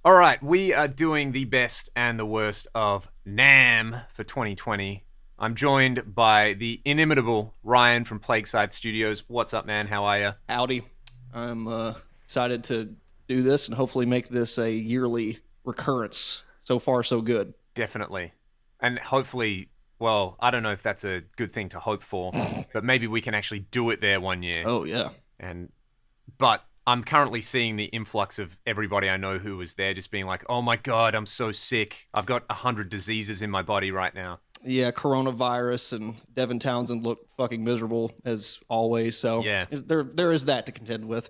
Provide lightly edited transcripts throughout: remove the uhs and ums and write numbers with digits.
All right, we are doing the best and the worst of NAMM for 2020. I'm joined by the inimitable Ryan from Plagueside Studios. What's up, man? How are you? Howdy. I'm excited to do this and hopefully make this a yearly recurrence. So far, so good. Definitely. And hopefully, well, I don't know if that's a good thing to hope for, but maybe we can actually do it there one year. Oh, yeah. And but I'm currently seeing the influx of everybody I know who was there just being like, "Oh my god, I'm so sick. I've got 100 diseases in my body right now." Yeah, coronavirus and Devin Townsend look fucking miserable as always. So Yeah. there is that to contend with.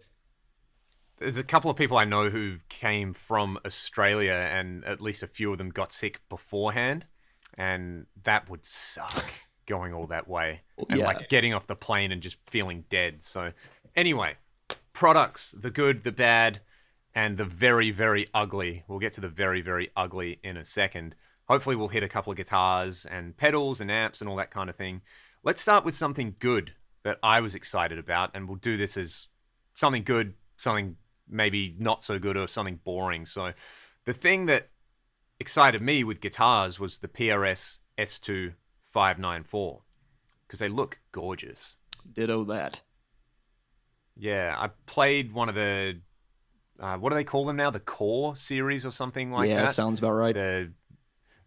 There's a couple of people I know who came from Australia, and at least a few of them got sick beforehand, and that would suck going all that way and Yeah. like getting off the plane and just feeling dead. So, anyway, products, the good, the bad, and the very, very ugly. We'll get to the very, very ugly in a second. Hopefully, we'll hit a couple of guitars and pedals and amps and all that kind of thing. Let's start with something good that I was excited about, and we'll do this as something good, something maybe not so good, or something boring. So the thing that excited me with guitars was the PRS S2 594 because they look gorgeous. Ditto that. Yeah, I played one of the what do they call them now? The Core series or something like Yeah, that. sounds about right.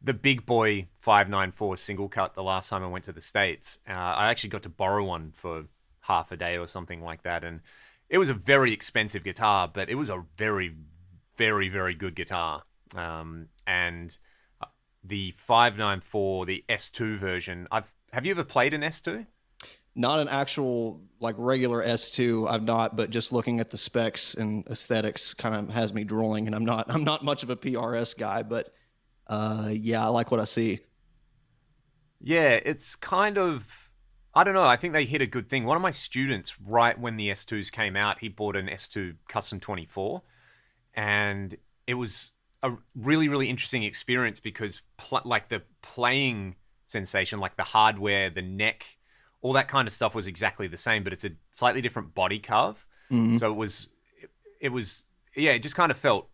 The big boy 594 single cut the last time I went to the States. I actually got to borrow one for half a day or something like that, and it was a very expensive guitar, but it was a very, very, very good guitar. And the 594, the S2 version, have you ever played an S2? Not an actual like regular S2, I've not, but just looking at the specs and aesthetics kind of has me drooling, and I'm not much of a PRS guy, but yeah, I like what I see. Yeah, it's kind of, I don't know. I think they hit a good thing. One of my students, right when the S2s came out, he bought an S2 Custom 24, and it was a really, really interesting experience because, like, the playing sensation, like the hardware, the neck, all that kind of stuff was exactly the same, but it's a slightly different body carve. Hmm. So it was, yeah, it just kind of felt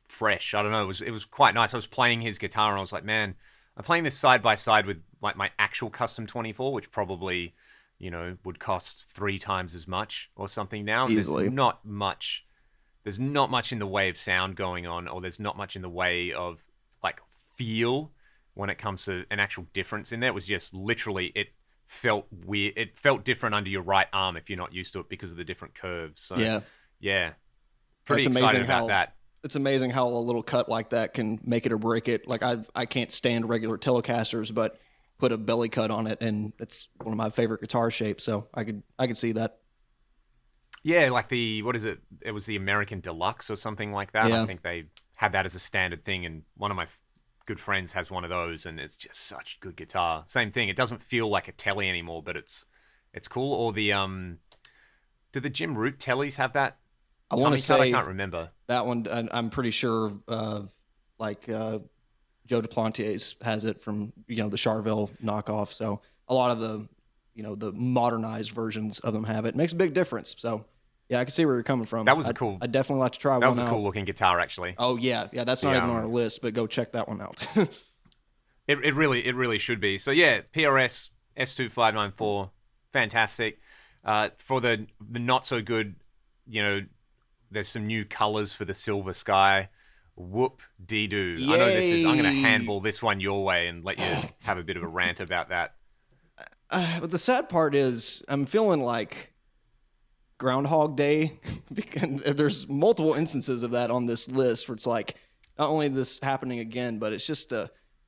fresh. I don't know. It was quite nice. I was playing his guitar and I was like, man, I'm playing this side by side with like my actual custom 24, which probably, would cost 3 times as much or something now. And Easily. there's not much in the way of sound going on, or there's not much in the way of like feel when it comes to an actual difference in there. It was just literally, it felt weird. It felt different under your right arm if you're not used to it because of the different curves. So Yeah. yeah, pretty That's excited amazing about how that. it's amazing how a little cut like that can make it or break it. Like I can't stand regular Telecasters, but put a belly cut on it, and it's one of my favorite guitar shapes. So I could see that. Yeah, like what is it? It was the American Deluxe or something like that. I Yeah, think they had that as a standard thing, and one of my good friends has one of those, and it's just such a good guitar. Same thing. It doesn't feel like a Telly anymore, but it's cool. Or do the Jim Root Tellys have that I want tummy to cut? I say can't remember. that one. I'm pretty sure, like Joe Duplantiers has it from the Charvel knockoff. So a lot of the modernized versions of them have it. Makes a big difference. So yeah, I can see where you're coming from. That was a cool. I definitely like to try That was one a cool out. looking guitar, actually. Oh yeah, that's not The even on our list, but go check that one out. it really should be. So yeah, PRS S2594, fantastic. For the not so good, there's some new colors for the Silver Sky. Whoop dee doo. I know this is. I'm going to Yay! handball this one your way and let you have a bit of a rant about that. But the sad part is, I'm feeling like Groundhog Day. Because there's multiple instances of that on this list where it's like, not only this happening again, but it's just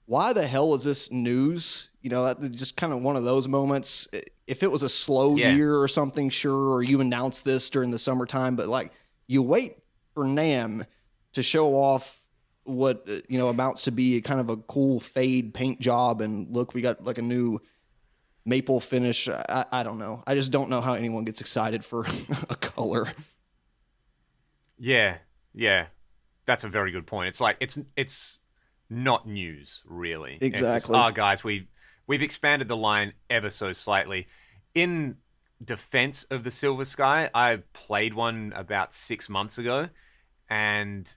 why the hell is this news? Just kind of one of those moments. If it was a slow Yeah, year or something, sure, or you announced this during the summertime, but like you wait for NAMM to show off what amounts to be kind of a cool fade paint job, and look, we got like a new maple finish. I don't know. I just don't know how anyone gets excited for a color. yeah, yeah. That's a very good point. It's like it's not news really. It's just, Exactly. oh guys, we've expanded the line ever so slightly. In defense of the Silver Sky, I played one about 6 months ago, and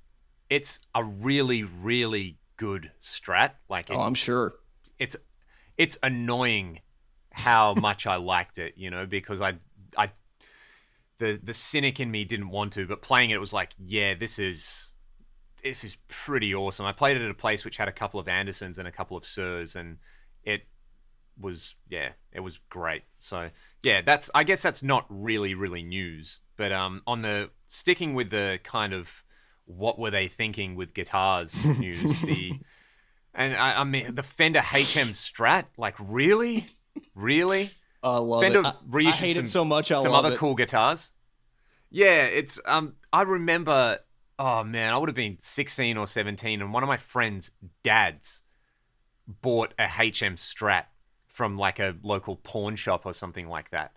it's a really, really good Strat. Like Oh, I'm sure. it's it's annoying how much I liked it, you know, because I the cynic in me didn't want to, but playing it was like, yeah, this is pretty awesome. I played it at a place which had a couple of Andersons and a couple of Sirs, and it it was great. So yeah, I guess that's not really really news, but on the sticking with the kind of what were they thinking with guitars news, I mean the Fender HM Strat, like really I love Fender it. I reissued hate it so much. I some love other it. cool guitars. Yeah, it's I remember, oh man, I would have been 16 or 17, and one of my friends' dads bought a HM Strat from like a local pawn shop or something like that.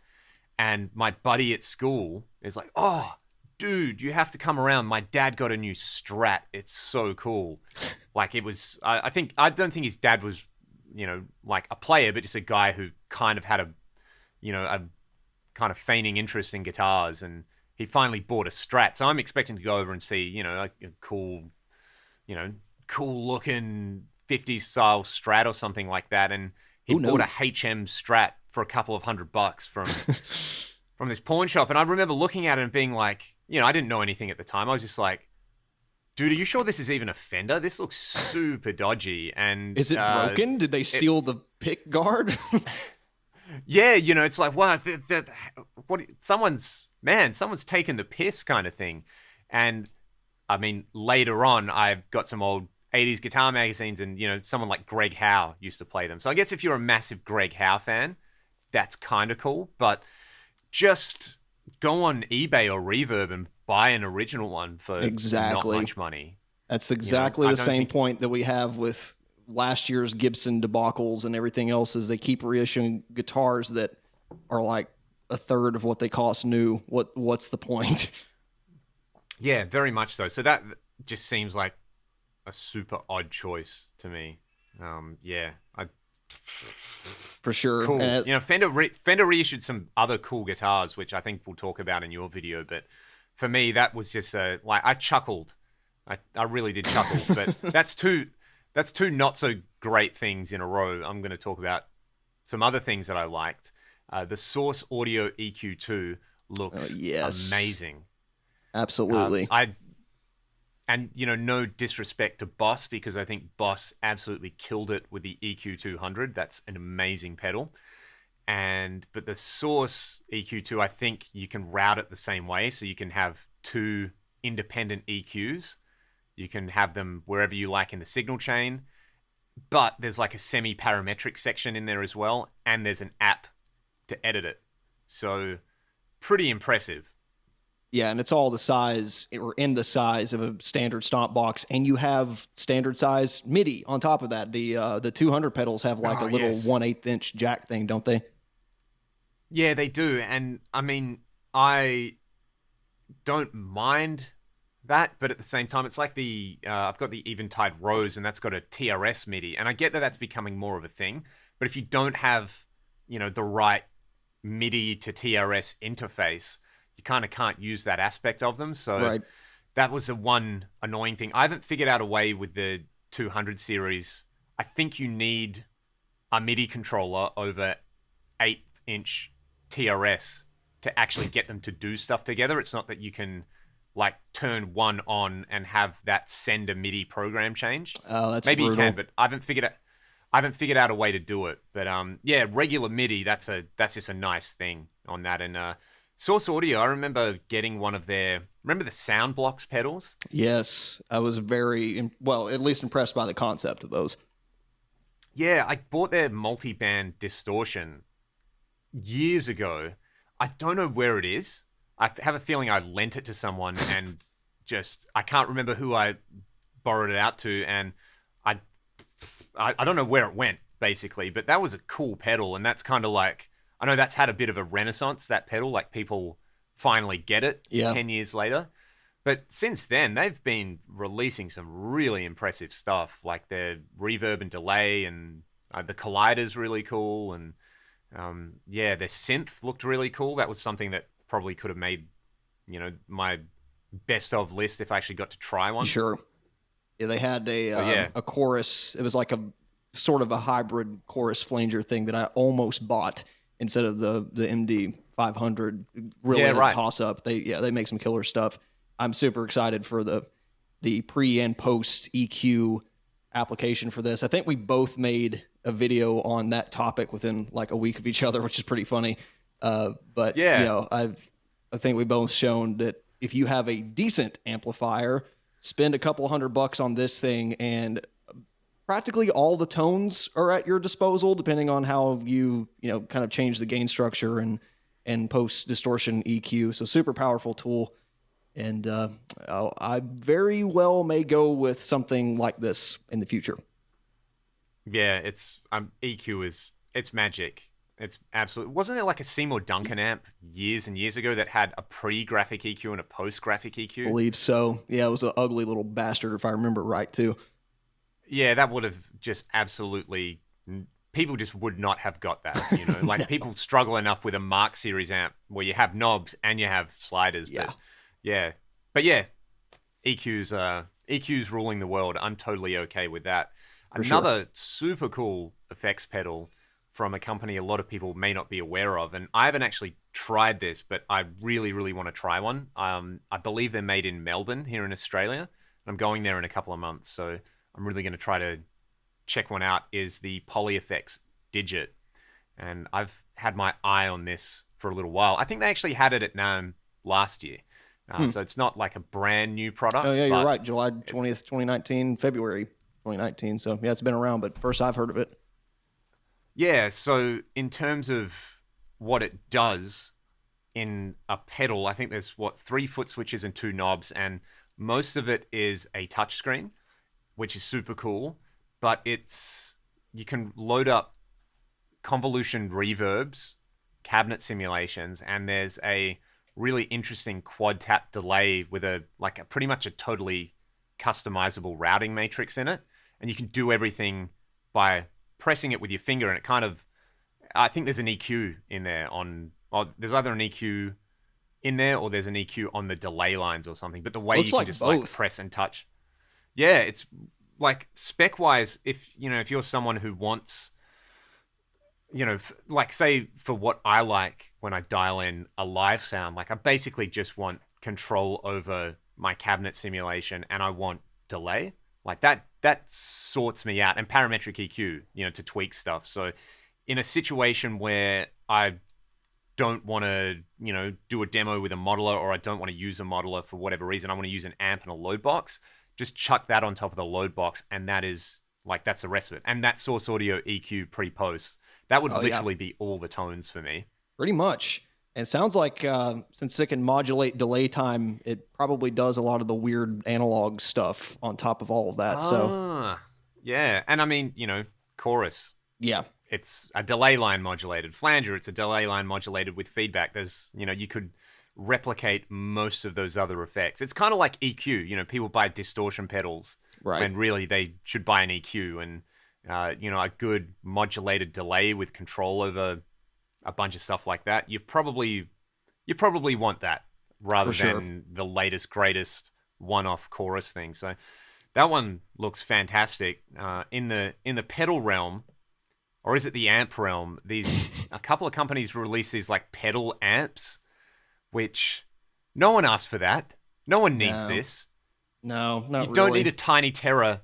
And my buddy at school is like, "Oh, dude, you have to come around. My dad got a new Strat. It's so cool." Like it was I don't think his dad was, like a player, but just a guy who kind of had a kind of feigning interest in guitars, and he finally bought a Strat. So I'm expecting to go over and see, like a cool, cool looking 50s style Strat or something like that. And he Who bought knew? a HM Strat for a couple of $100 from this pawn shop. And I remember looking at it and being like, I didn't know anything at the time. I was just like, dude, are you sure this is even a Fender? This looks super dodgy. And Is it broken? Did they steal the pick guard? yeah, it's like, wow, what? Someone's taken the piss kind of thing. And I mean, later on, I've got some old 80s guitar magazines, and, someone like Greg Howe used to play them. So I guess if you're a massive Greg Howe fan, that's kind of cool. But just go on eBay or Reverb and buy an original one for not Exactly. much money. That's exactly I the don't same think point that we have with last year's Gibson debacles and everything else. Is they keep reissuing guitars that are like a third of what they cost new. What's the point? Yeah, very much so. So that just seems like a super odd choice to me. Yeah, For sure. cool. And Fender reissued some other cool guitars, which I think we'll talk about in your video. But for me, that was just like I chuckled. I really did chuckle. But that's two not so great things in a row. I'm going to talk about some other things that I liked. The Source Audio EQ2 looks yes. amazing. Absolutely. No disrespect to Boss, because I think Boss absolutely killed it with the EQ200. That's an amazing pedal. But the Source EQ2, I think you can route it the same way. So you can have two independent EQs. You can have them wherever you like in the signal chain. But there's like a semi-parametric section in there as well. And there's an app to edit it. So pretty impressive. Yeah, and it's all the size or in the size of a standard stomp box, and you have standard size MIDI on top of that. The 200 pedals have like a little 1/8 inch jack thing, don't they? Yeah, they do. And I mean, I don't mind that, but at the same time, it's like I've got the Eventide Rose, and that's got a TRS MIDI, and I get that that's becoming more of a thing. But if you don't have, the right MIDI to TRS interface, you kind of can't use that aspect of them. So Right. that was the one annoying thing. I haven't figured out a way with the 200 series. I think you need a MIDI controller over 8-inch TRS to actually get them to do stuff together. It's not that you can like turn one on and have that send a MIDI program change. Oh, that's Maybe brutal. you can, but I haven't figured out a way to do it. But yeah, regular MIDI, that's just a nice thing on that. And Source Audio, I remember getting one of remember the Sound Blocks pedals? Yes, I was very at least impressed by the concept of those. Yeah, I bought their multi-band distortion years ago. I don't know where it is. I have a feeling I lent it to someone, and I can't remember who I borrowed it out to, and I don't know where it went, basically, but that was a cool pedal, and that's kind of like, I know that's had a bit of a renaissance, that pedal, like people finally get it 10 years later. But since then, they've been releasing some really impressive stuff, like their reverb and delay, and the collider's really cool, and their synth looked really cool. That was something that probably could have made, my best of list if I actually got to try one. Sure. Yeah, they had yeah. a chorus. It was like a sort of a hybrid chorus flanger thing that I almost bought instead of the MD 500. Really Yeah, a right. toss up. They make some killer stuff. I'm super excited for the pre and post EQ application for this. I think we both made a video on that topic within like a week of each other, which is pretty funny. But you Yeah. know, I think we both shown that if you have a decent amplifier, spend a couple $100 on this thing, and practically all the tones are at your disposal, depending on how you know kind of change the gain structure and post distortion EQ. So super powerful tool. And I very well may go with something like this in the future. Yeah, it's EQ is it's magic. It's absolutely. Wasn't there like a Seymour Duncan amp years and years ago that had a pre-graphic EQ and a post-graphic EQ? Believe so. Yeah, it was an ugly little bastard if I remember right too. Yeah, that would have just absolutely. People just would not have got that. You know, like No. people struggle enough with a Mark Series amp where you have knobs and you have sliders. Yeah. But yeah, but yeah, EQ's ruling the world. I'm totally okay with that. For sure. Another super cool effects pedal from a company a lot of people may not be aware of, and I haven't actually tried this, but I really, really want to try one. I believe they're made in Melbourne here in Australia. I'm going there in a couple of months, so I'm really going to try to check one out. Is the PolyFX Digit, and I've had my eye on this for a little while. I think they actually had it at NAMM last year. So it's not like a brand new product. Oh, yeah, you're but right. July 20th, 2019, February 2019. So, yeah, it's been around, but first I've heard of it. Yeah, so in terms of what it does in a pedal, I think there's 3 foot switches and 2 knobs, and most of it is a touchscreen, which is super cool. But you can load up convolution reverbs, cabinet simulations, and there's a really interesting quad tap delay with pretty much a totally customizable routing matrix in it, and you can do everything by pressing it with your finger, and it kind of, I think there's an EQ in there there's either an EQ in there or there's an EQ on the delay lines or something, but the way Looks you can like just both. like press and touch. Yeah, it's like spec wise, if you're someone who wants, like say for what I like when I dial in a live sound, like I basically just want control over my cabinet simulation and I want delay. Like that sorts me out, and parametric EQ, to tweak stuff. So in a situation where I don't want to, do a demo with a modeler, or I don't want to use a modeler for whatever reason, I want to use an amp and a load box, just chuck that on top of the load box, and that's the rest of it. And that source audio EQ pre-post, that would literally be all the tones for me. Pretty much. And it sounds like since it can modulate delay time, it probably does a lot of the weird analog stuff on top of all of that. So, yeah. And I mean, chorus. yeah. It's a delay line modulated. Flanger, it's a delay line modulated with feedback. There's, you could replicate most of those other effects. It's kind of like EQ. People buy distortion pedals, Right. and really they should buy an EQ and, a good modulated delay with control over a bunch of stuff like that. You probably want that rather than the latest, greatest one-off chorus thing. So that one looks fantastic. In the pedal realm, or is it the amp realm? A couple of companies release these like pedal amps, which no one asked for that. No one needs this. No, not really. You don't need a Tiny Terror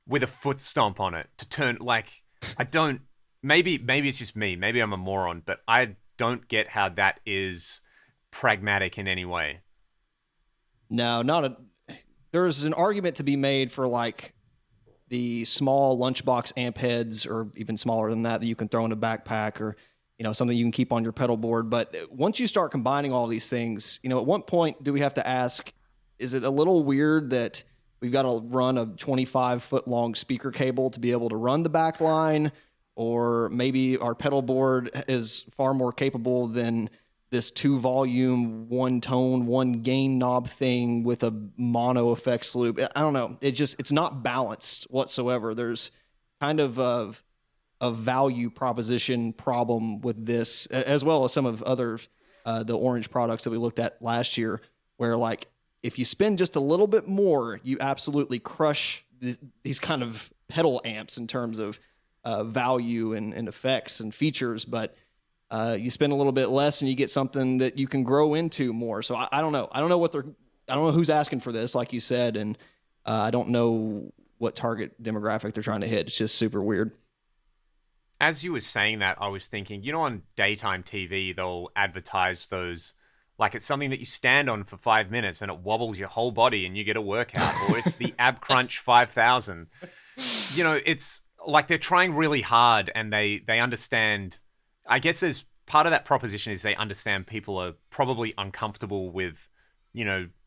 with a foot stomp on it to turn, I don't, maybe it's just me. Maybe I'm a moron, but I don't get how that is pragmatic in any way. No, there's an argument to be made for like the small lunchbox amp heads, or even smaller than that you can throw in a backpack, or something you can keep on your pedal board. But once you start combining all these things, at what point do we have to ask, is it a little weird that we've got to run a 25-foot long speaker cable to be able to run the back line? Or maybe our pedal board is far more capable than this 2-volume, 1-tone, 1-gain knob thing with a mono effects loop. I don't know. It's not balanced whatsoever. There's kind of a value proposition problem with this, as well as some of other the Orange products that we looked at last year, where like if you spend just a little bit more, you absolutely crush these kind of pedal amps in terms of value and effects and features, but you spend a little bit less and you get something that you can grow into more. So I don't know. I don't know who's asking for this, like you said, and I don't know what target demographic they're trying to hit. It's just super weird. As you were saying that, I was thinking, on daytime TV, they'll advertise those, like it's something that you stand on for 5 minutes and it wobbles your whole body and you get a workout, or it's the Ab Crunch 5000. It's like they're trying really hard and they understand. I guess there's part of that proposition is they understand people are probably uncomfortable with,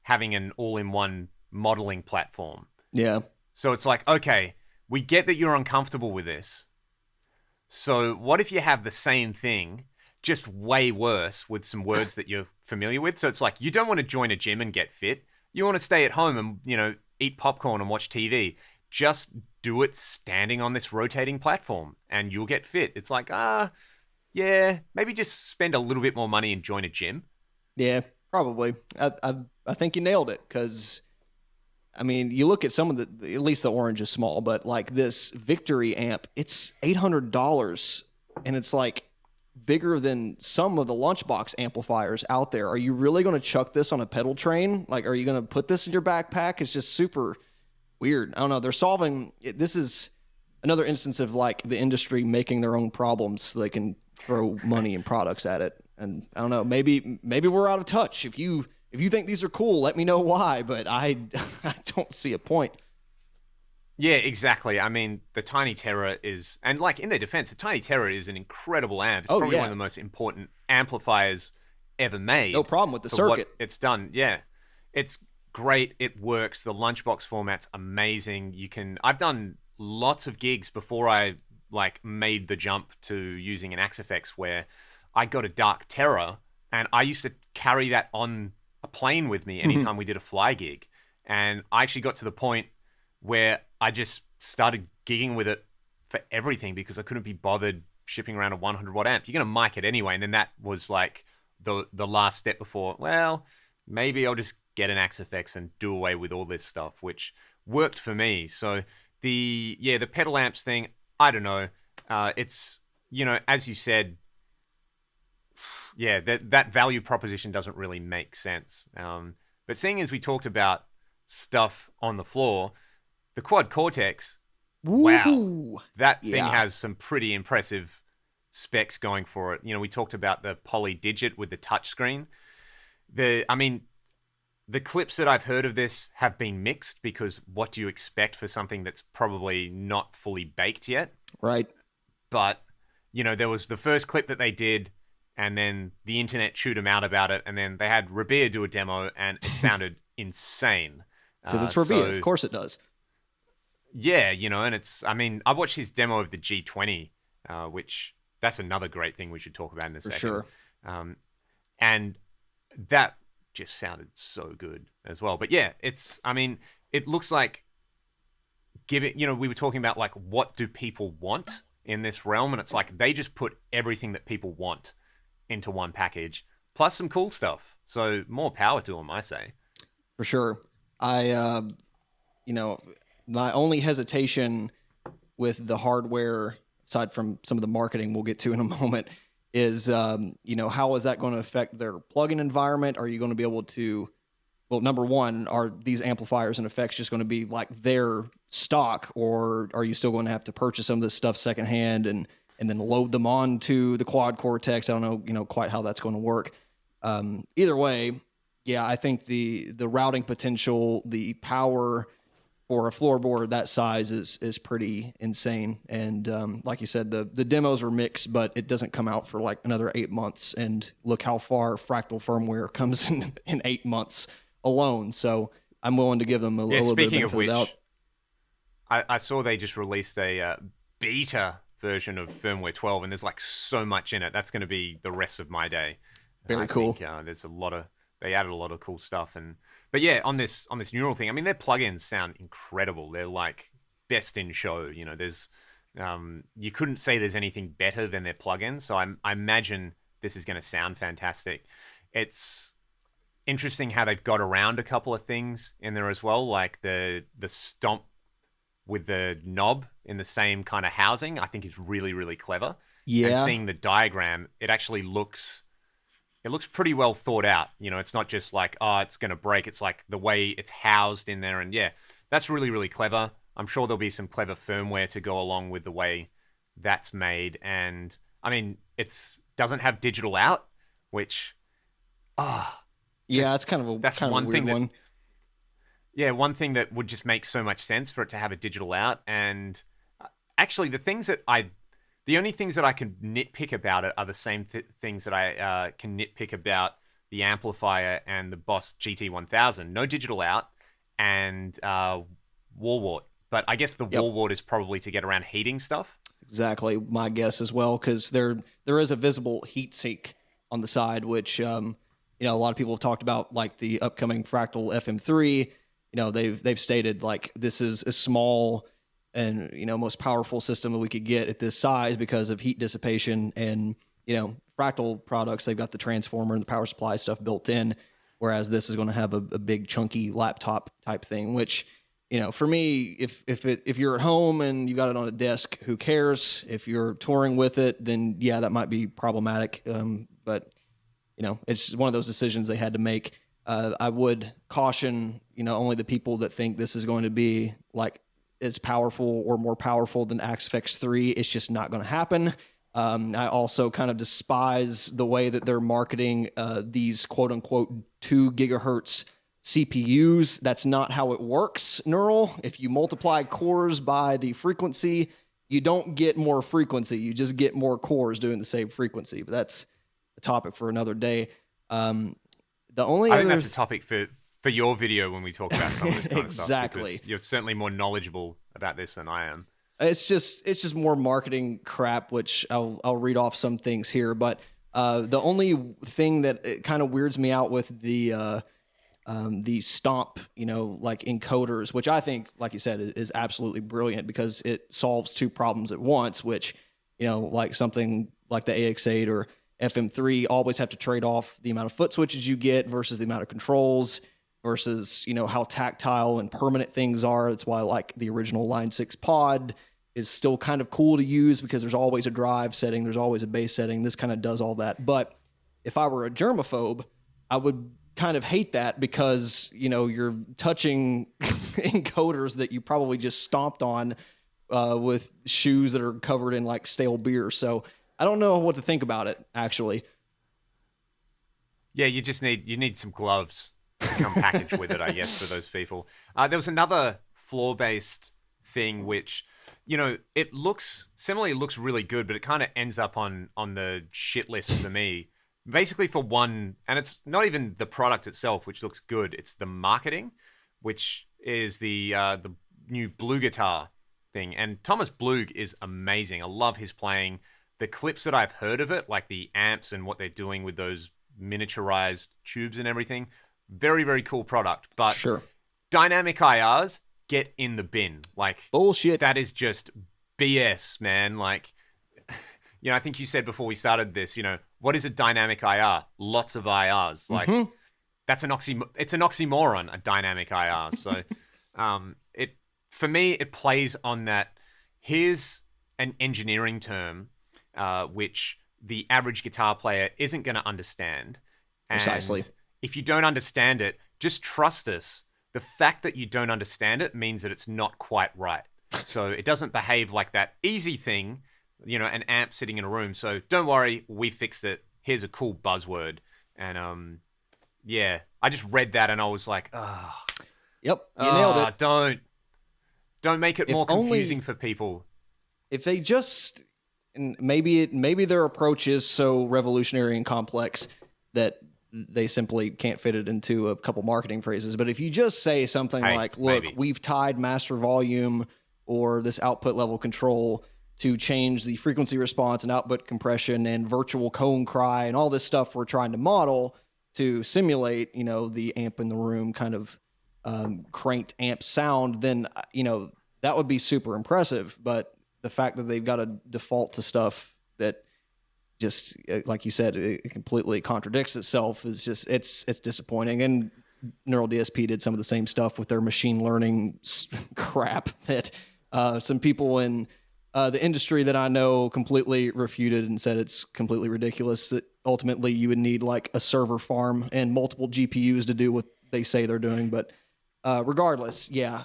having an all-in-one modeling platform. Yeah. So it's like, okay, we get that you're uncomfortable with this. So what if you have the same thing, just way worse with some words that you're familiar with? So it's like, you don't want to join a gym and get fit. You want to stay at home and, eat popcorn and watch TV. Just do it standing on this rotating platform and you'll get fit. It's like, yeah, maybe just spend a little bit more money and join a gym. Yeah, probably. I think you nailed it, because I mean, you look at some of at least the orange is small, but like this Victory amp, it's $800, and it's like bigger than some of the lunchbox amplifiers out there. Are you really going to chuck this on a pedal train? Like, are you going to put this in your backpack? It's just super weird. I don't know. This is another instance of like the industry making their own problems so they can throw money and products at it. And I don't know, maybe we're out of touch. If you think these are cool, let me know why, but I don't see a point. Yeah, exactly. I mean, the Tiny Terror is, and like in their defense, the Tiny Terror is an incredible amp. It's probably one of the most important amplifiers ever made. No problem with the circuit. What it's done. Yeah. It's great. It works. The lunchbox format's amazing. I've done lots of gigs before I like made the jump to using an Axe-Fx, where I got a Dark Terror and I used to carry that on a plane with me anytime we did a fly gig. And I actually got to the point where I just started gigging with it for everything because I couldn't be bothered shipping around a 100 watt amp. You're going to mic it anyway. And then that was like the last step before, well, maybe I'll just get an Axe-Fx and do away with all this stuff, which worked for me. So the pedal amps thing, I don't know. It's, as you said, yeah, that value proposition doesn't really make sense. But seeing as we talked about stuff on the floor, the Quad Cortex, wow, that thing has some pretty impressive specs going for it. We talked about the Poly Digit with the touchscreen. The clips that I've heard of this have been mixed, because what do you expect for something that's probably not fully baked yet? Right. But, there was the first clip that they did, and then the internet chewed them out about it, and then they had Rabea do a demo, and it sounded insane. Because it's Rabea, of course it does. Yeah, and I watched his demo of the G20, which that's another great thing we should talk about in a second. For sure. And that just sounded so good as well. But yeah, it looks like we were talking about like, what do people want in this realm? And it's like, they just put everything that people want into one package, plus some cool stuff. So more power to them, I say. For sure. My only hesitation with the hardware, aside from some of the marketing we'll get to in a moment, is, how is that going to affect their plugin environment? Are you going to be able to, well, number one, are these amplifiers and effects just going to be like their stock, or are you still going to have to purchase some of this stuff secondhand and then load them onto the Quad Cortex? I don't know, quite how that's going to work. Either way, yeah, I think the routing potential, the power for a floorboard that size is pretty insane. And like you said, the demos were mixed, but it doesn't come out for like another 8 months. And look how far Fractal firmware comes in 8 months alone. So I'm willing to give them a little bit of benefit of the doubt. I saw they just released a beta version of firmware 12, and there's like so much in it. That's going to be the rest of my day. Very cool. There's they added a lot of cool stuff. But yeah, on this neural thing, their plugins sound incredible. They're like best in show. There's you couldn't say there's anything better than their plugins. So I imagine this is going to sound fantastic. It's interesting how they've got around a couple of things in there as well, like the stomp with the knob in the same kind of housing, I think is really, really clever. And Yeah. seeing the diagram, it looks pretty well thought out. It's not just like, oh, it's going to break. It's like the way it's housed in there. And yeah, that's really, really clever. I'm sure there'll be some clever firmware to go along with the way that's made. And I mean, it's doesn't have digital out, which, Yeah, it's kind of a that's kind of one a weird thing that, one. yeah, one thing that would just make so much sense for it to have a digital out. And actually, the only things that I can nitpick about it are the same things that I can nitpick about the amplifier and the Boss GT1000. No digital out and wall wart. But I guess the wall wart is probably to get around heating stuff. Exactly, my guess as well, because there is a visible heat sink on the side, which a lot of people have talked about, like the upcoming Fractal FM3. They've stated like this is a small and most powerful system that we could get at this size because of heat dissipation. And Fractal products, they've got the transformer and the power supply stuff built in, whereas this is going to have a big chunky laptop type thing, which for me, if you're at home and you got it on a desk, who cares? If you're touring with it, then yeah, that might be problematic. But it's one of those decisions they had to make. I would caution, only the people that think this is going to be like as powerful or more powerful than Axe FX 3. It's just not going to happen. I also kind of despise the way that they're marketing these quote unquote 2 gigahertz CPUs. That's not how it works, Neural. If you multiply cores by the frequency, you don't get more frequency. You just get more cores doing the same frequency. But that's a topic for another day. I think that's a topic for your video when we talk about some of this kind of stuff. Exactly. Because you're certainly more knowledgeable about this than I am. It's just more marketing crap, which I'll read off some things here. But the only thing that kind of weirds me out with the stomp, like encoders, which I think, like you said, is absolutely brilliant because it solves 2 problems at once, which, like something like the AX8 or FM3 always have to trade off the amount of foot switches you get versus the amount of controls versus, how tactile and permanent things are. That's why like the original Line 6 pod is still kind of cool to use because there's always a drive setting, there's always a bass setting. This kind of does all that. But if I were a germaphobe, I would kind of hate that because, you're touching encoders that you probably just stomped on with shoes that are covered in like stale beer. So I don't know what to think about it, actually. Yeah, you need some gloves to come packaged with it, I guess, for those people. There was another floor-based thing which, it looks really good, but it kind of ends up on the shit list for me. Basically for one, and it's not even the product itself, which looks good. It's the marketing, which is the new Blue guitar thing. And Thomas Blug is amazing. I love his playing. The clips that I've heard of it, like the amps and what they're doing with those miniaturized tubes and everything, very, very cool product. But sure, dynamic IRs, get in the bin. Like, bullshit. That is just BS, man. Like, I think you said before we started this, what is a dynamic IR? Lots of IRs. Like, that's it's an oxymoron, a dynamic IR. So, for me, it plays on that. Here's an engineering term, which the average guitar player isn't going to understand. And precisely. If you don't understand it, just trust us. The fact that you don't understand it means that it's not quite right. So it doesn't behave like that easy thing, an amp sitting in a room. So don't worry, we fixed it. Here's a cool buzzword. And yeah, I just read that and I was like, oh. Yep, you nailed it. Don't make it more confusing for people. If they just, and maybe their approach is so revolutionary and complex that they simply can't fit it into a couple marketing phrases. But if you just say something like, look, we've tied master volume or this output level control to change the frequency response and output compression and virtual cone cry and all this stuff we're trying to model to simulate, the amp in the room kind of cranked amp sound, then, that would be super impressive. But the fact that they've got to default to stuff that just, like you said, it completely contradicts itself is just, it's disappointing. And Neural DSP did some of the same stuff with their machine learning crap that Some people in the industry that I know completely refuted and said it's completely ridiculous that ultimately you would need like a server farm and multiple GPUs to do what they say they're doing. But regardless, yeah,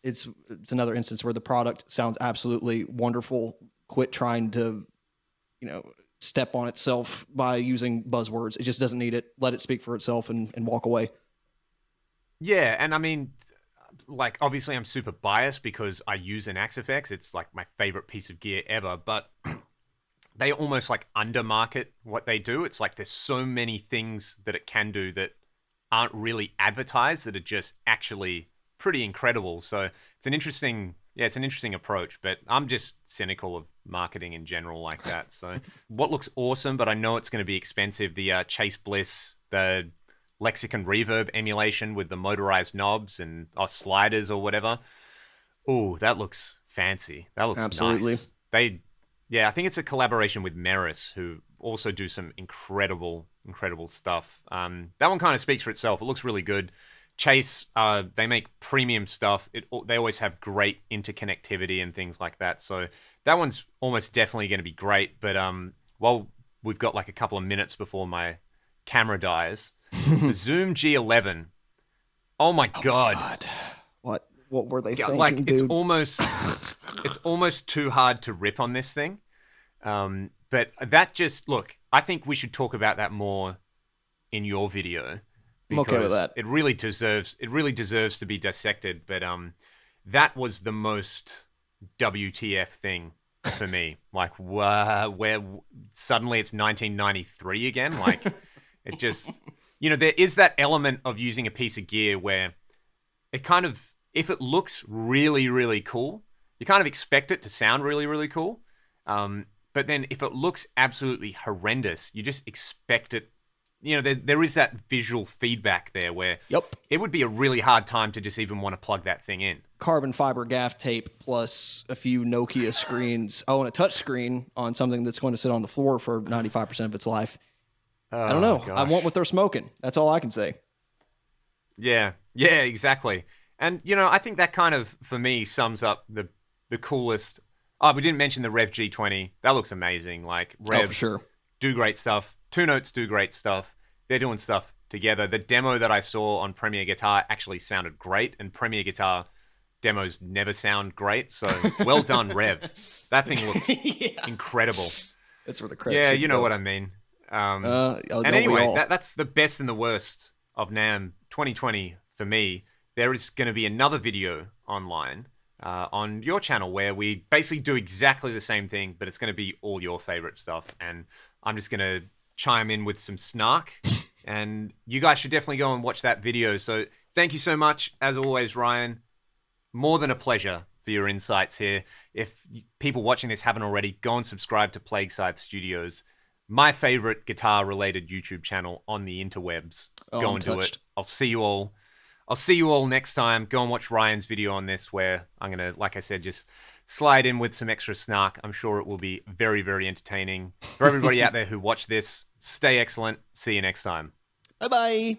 it's another instance where the product sounds absolutely wonderful. Quit trying to, step on itself by using buzzwords. It just doesn't need it. Let it speak for itself and walk away. Yeah, and I mean, like, obviously I'm super biased because I use an Axe FX. It's like my favorite piece of gear ever, but they almost like undermarket what they do. It's like there's so many things that it can do that aren't really advertised that are just actually pretty incredible. So it's an interesting, it's an interesting approach, but I'm just cynical of marketing in general like that. So what looks awesome, but I know it's going to be expensive, the Chase Bliss, the Lexicon Reverb emulation with the motorized knobs and sliders or whatever. Oh, that looks fancy. That looks Absolutely nice. I think it's a collaboration with Meris, who also do some incredible stuff. That one kind of speaks for itself. It looks really good. Chase, they make premium stuff. They always have great interconnectivity and things like that. So that one's almost definitely going to be great. But while we've got like a couple of minutes before my camera dies, the Zoom G11. Oh my god! What were they thinking, like dude? It's almost too hard to rip on this thing. But that just look. I think we should talk about that more in your video. I'm okay with that. It really deserves to be dissected. But that was the most WTF thing for me. Like, where suddenly it's 1993 again. Like, it just, there is that element of using a piece of gear where it kind of, if it looks really, really cool, you kind of expect it to sound really, really cool. But then if it looks absolutely horrendous, you just expect it. There is that visual feedback there where it would be a really hard time to just even want to plug that thing in. Carbon fiber gaff tape plus a few Nokia screens. Oh, and a touch screen on something that's going to sit on the floor for 95% of its life. I don't know. Gosh. I want what they're smoking. That's all I can say. Yeah, exactly. And, I think that kind of, for me, sums up the coolest. Oh, we didn't mention the Rev G20. That looks amazing. Like, Rev for sure. do great stuff. Two Notes do great stuff. They're doing stuff together. The demo that I saw on Premiere Guitar actually sounded great, and Premiere Guitar demos never sound great. So well done, Rev. That thing looks incredible. That's where the credit. Yeah, you know what I mean. And anyway, that's the best and the worst of NAMM 2020 for me. There is going to be another video online on your channel where we basically do exactly the same thing, but it's going to be all your favorite stuff. And I'm just going to chime in with some snark. And you guys should definitely go and watch that video. So thank you so much, as always, Ryan. More than a pleasure for your insights here. If people watching this haven't already, go and subscribe to Plague Scythe Studios, my favorite guitar-related YouTube channel on the interwebs. Go and do it. I'll see you all next time. Go and watch Ryan's video on this, where I'm going to, like I said, just slide in with some extra snark. I'm sure it will be very, very entertaining. For everybody out there who watch this, stay excellent. See you next time. Bye-bye.